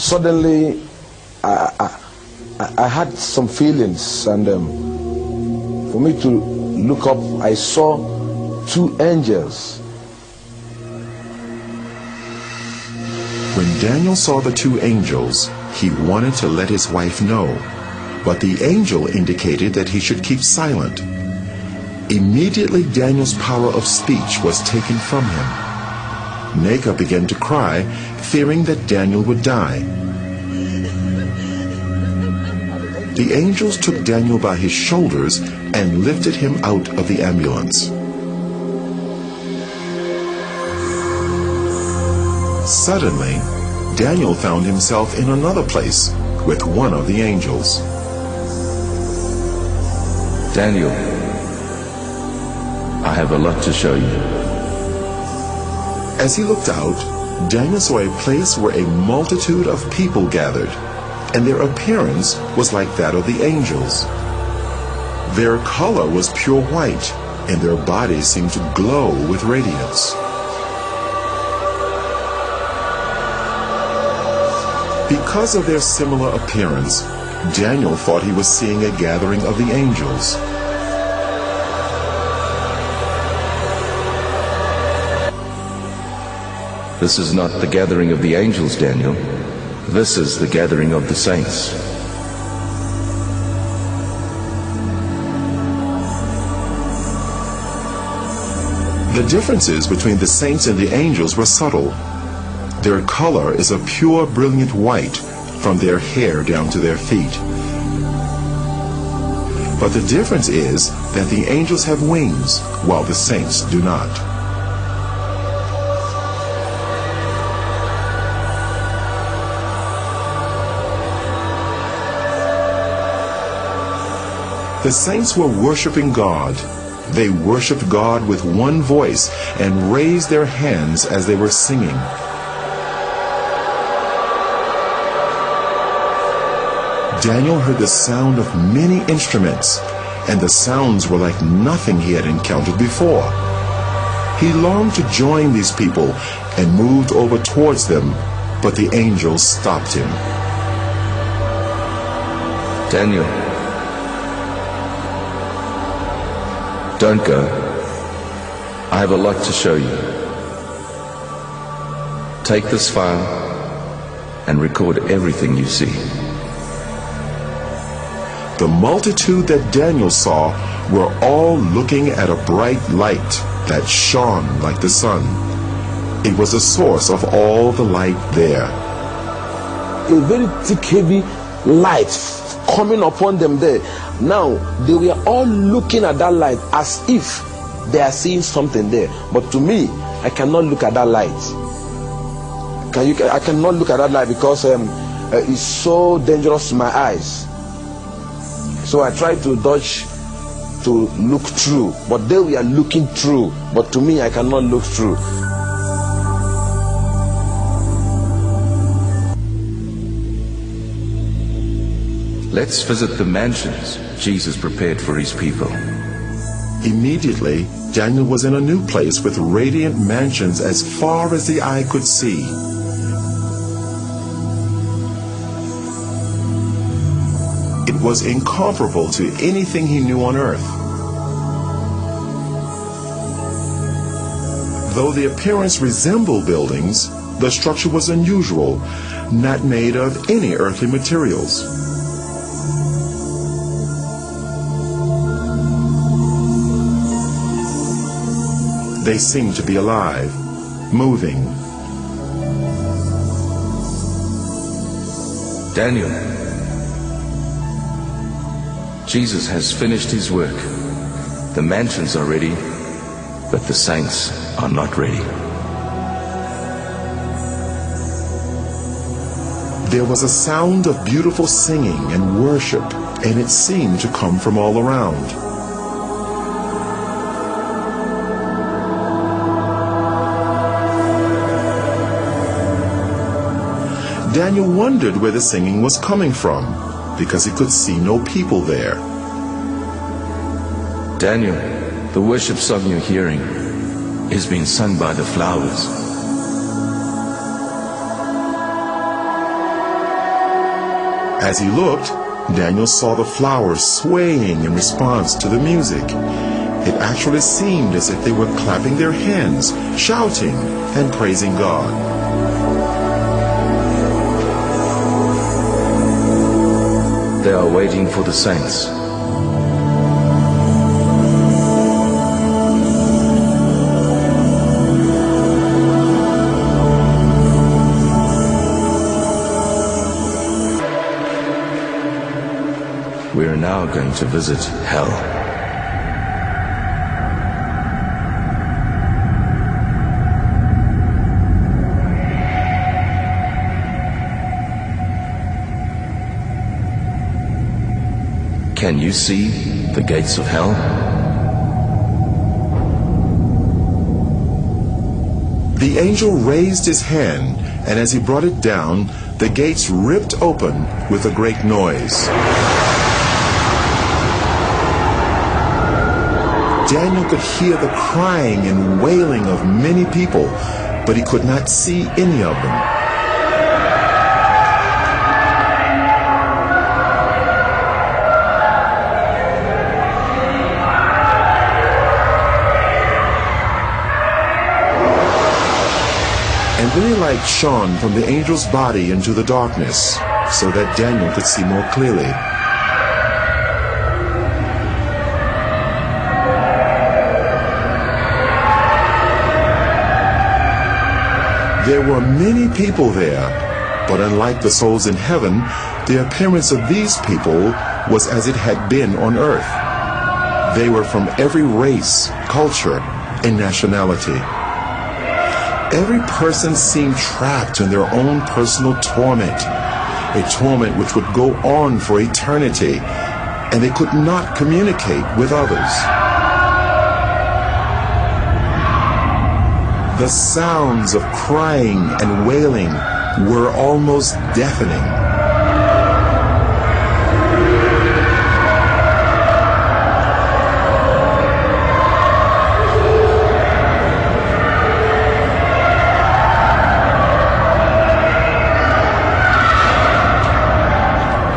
suddenly I had some feelings, and for me to look up, I saw two angels. When Daniel saw the two angels, he wanted to let his wife know, but the angel indicated that he should keep silent. Immediately Daniel's power of speech was taken from him. Neka began to cry, fearing that Daniel would die. The angels took Daniel by his shoulders and lifted him out of the ambulance. Suddenly, Daniel found himself in another place with one of the angels. Daniel, I have a lot to show you. As he looked out, Daniel saw a place where a multitude of people gathered, and their appearance was like that of the angels. Their color was pure white, and their bodies seemed to glow with radiance. Because of their similar appearance, Daniel thought he was seeing a gathering of the angels. This is not the gathering of the angels, Daniel. This is the gathering of the saints. The differences between the saints and the angels were subtle. Their color is a pure, brilliant white from their hair down to their feet. But the difference is that the angels have wings, while the saints do not. The saints were worshiping God. They worshiped God with one voice and raised their hands as they were singing. Daniel heard the sound of many instruments, and the sounds were like nothing he had encountered before. He longed to join these people and moved over towards them, but the angels stopped him. Daniel, don't go. I have a lot to show you. Take this file and record everything you see. The multitude that Daniel saw were all looking at a bright light that shone like the sun. It was the source of all the light there. A very thick, heavy light coming upon them there. Now, they were all looking at that light as if they are seeing something there. But to me, I cannot look at that light. I cannot look at that light because it's so dangerous to my eyes. So I tried to dodge to look through, but they were looking through. But to me, I cannot look through. Let's visit the mansions Jesus prepared for his people. Immediately, Daniel was in a new place with radiant mansions as far as the eye could see. It was incomparable to anything he knew on earth. Though the appearance resembled buildings, the structure was unusual, not made of any earthly materials. They seemed to be alive, moving. Daniel, Jesus has finished his work. The mansions are ready, but the saints are not ready. There was a sound of beautiful singing and worship, and it seemed to come from all around. Daniel wondered where the singing was coming from, because he could see no people there. Daniel, the worship song you're hearing is being sung by the flowers. As he looked, Daniel saw the flowers swaying in response to the music. It actually seemed as if they were clapping their hands, shouting, and praising God. They are waiting for the saints. We are now going to visit hell. Can you see the gates of hell? The angel raised his hand, and as he brought it down, the gates ripped open with a great noise. Daniel could hear the crying and wailing of many people, but he could not see any of them. And then a light shone from the angel's body into the darkness, so that Daniel could see more clearly. There were many people there, but unlike the souls in heaven, the appearance of these people was as it had been on earth. They were from every race, culture, and nationality. Every person seemed trapped in their own personal torment, a torment which would go on for eternity, and they could not communicate with others. The sounds of crying and wailing were almost deafening.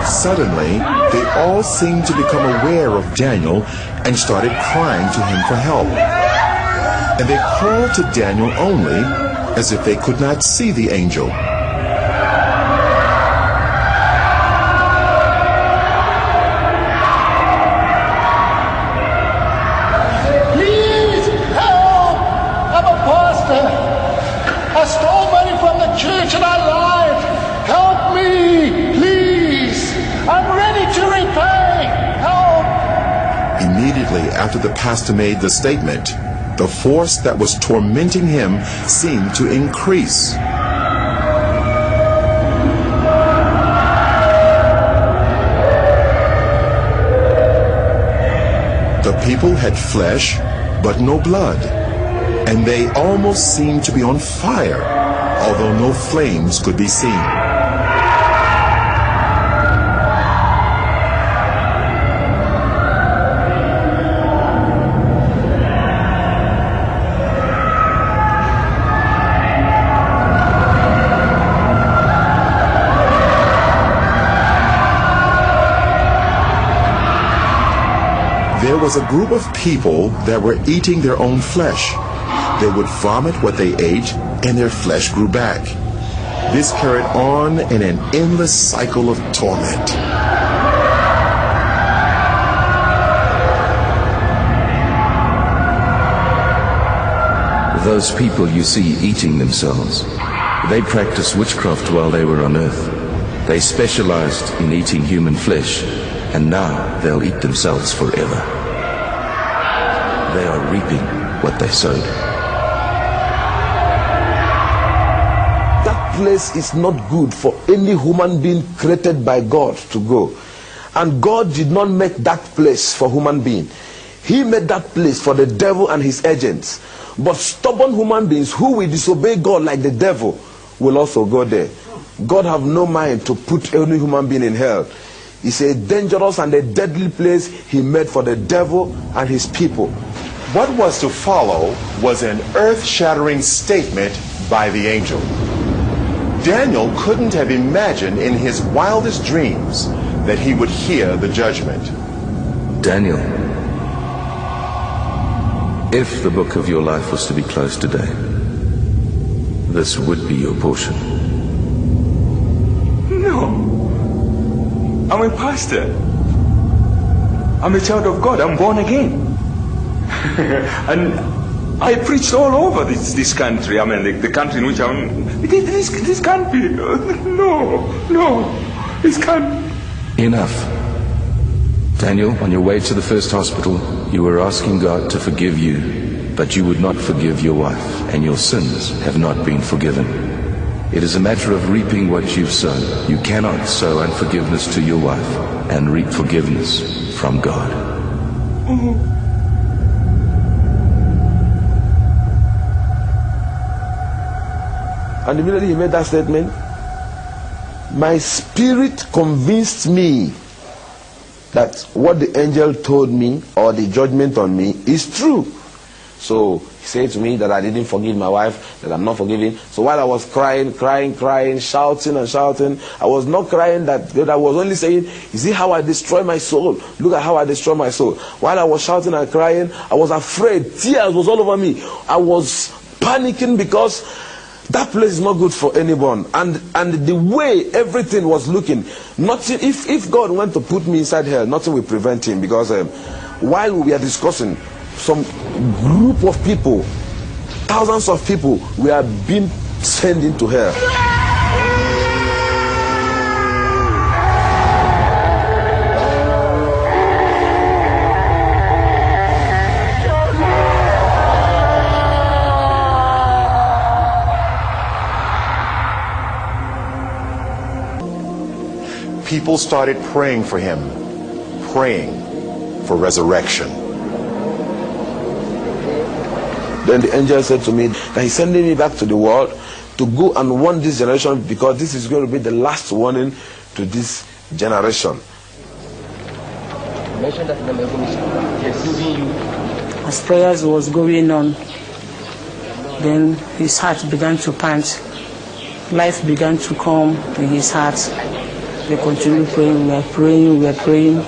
Suddenly, they all seemed to become aware of Daniel and started crying to him for help. And they called to Daniel only as if they could not see the angel. Please help! I'm a pastor. I stole money from the church and I lied. Help me, please. I'm ready to repay. Help! Immediately after the pastor made the statement, the force that was tormenting him seemed to increase. The people had flesh, but no blood, and they almost seemed to be on fire, although no flames could be seen. There was a group of people that were eating their own flesh. They would vomit what they ate, and their flesh grew back. This carried on in an endless cycle of torment. Those people you see eating themselves, they practiced witchcraft while they were on earth. They specialized in eating human flesh, and now they'll eat themselves forever. They are reaping what they sowed. That place is not good for any human being created by God to go. And God did not make that place for human being. He made that place for the devil and his agents. But stubborn human beings who will disobey God like the devil will also go there. God have no mind to put any human being in hell. It's a dangerous and a deadly place he made for the devil and his people. What was to follow was an earth-shattering statement by the angel. Daniel couldn't have imagined in his wildest dreams that he would hear the judgment. Daniel, if the book of your life was to be closed today, this would be your portion. No. I'm a pastor. I'm a child of God. I'm born again. And I preached all over this country. I mean, the country in which I'm... This can't be. No. This can't. Enough. Daniel, on your way to the first hospital, you were asking God to forgive you, but you would not forgive your wife, and your sins have not been forgiven. It is a matter of reaping what you've sown. You cannot sow unforgiveness to your wife and reap forgiveness from God. And immediately he made that statement, my spirit convinced me that what the angel told me, or the judgment on me, is true. So he said to me that I didn't forgive my wife, that I'm not forgiving. So while I was crying, shouting, I was not crying that I was only saying, you see how I destroy my soul? Look at how I destroy my soul. While I was shouting and crying, I was afraid. Tears was all over me. I was panicking because that place is not good for anyone. And the way everything was looking, nothing. If God went to put me inside hell, nothing will prevent him. Because while we are discussing, some group of people, thousands of people, we are being sent into hell. People started praying for him, praying for resurrection. Then the angel said to me that he's sending me back to the world to go and warn this generation, because this is going to be the last warning to this generation. As prayers was going on, then his heart began to pant. Life began to come in his heart. We continued praying, we were praying.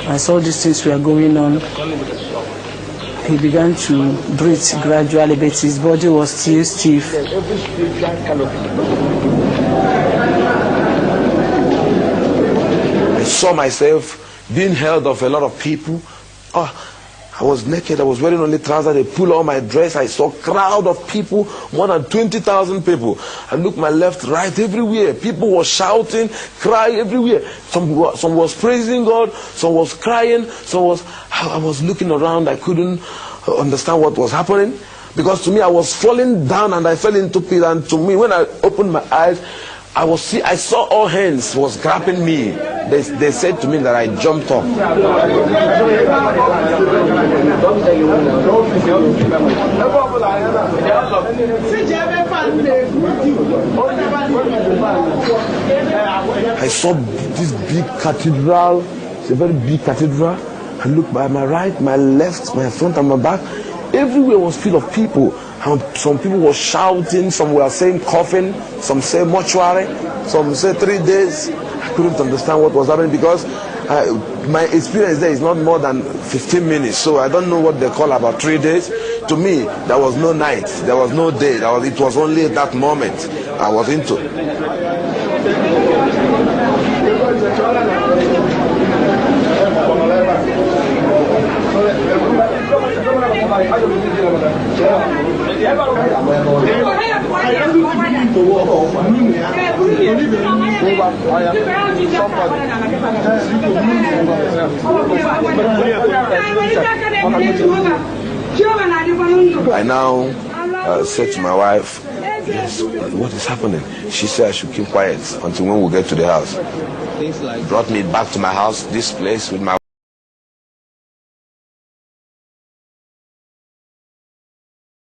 As all these things were going on, he began to breathe gradually, but his body was still stiff. I saw myself being held of a lot of people. I was naked, I was wearing only trousers, they pulled on my dress. I saw a crowd of people, more than 20,000 people. I looked my left, right, everywhere. People were shouting, crying everywhere. Some was praising God, some was crying, I was looking around, I couldn't understand what was happening. Because to me, I was falling down and I fell into pit. And to me, when I opened my eyes, I saw all hands was grabbing me. They said to me that I jumped up. I saw this big cathedral. It's a very big cathedral. I looked by my right, my left, my front and my back. Everywhere was full of people. And some people were shouting, some were saying coffin, some say mortuary, some say 3 days. I couldn't understand what was happening because my experience there is not more than 15 minutes. So I don't know what they call about 3 days. To me, there was no night, there was no day. It was only that moment I was into. I now said to my wife, yes, what is happening? She said I should keep quiet until when we get to the house. Brought me back to my house, this place with my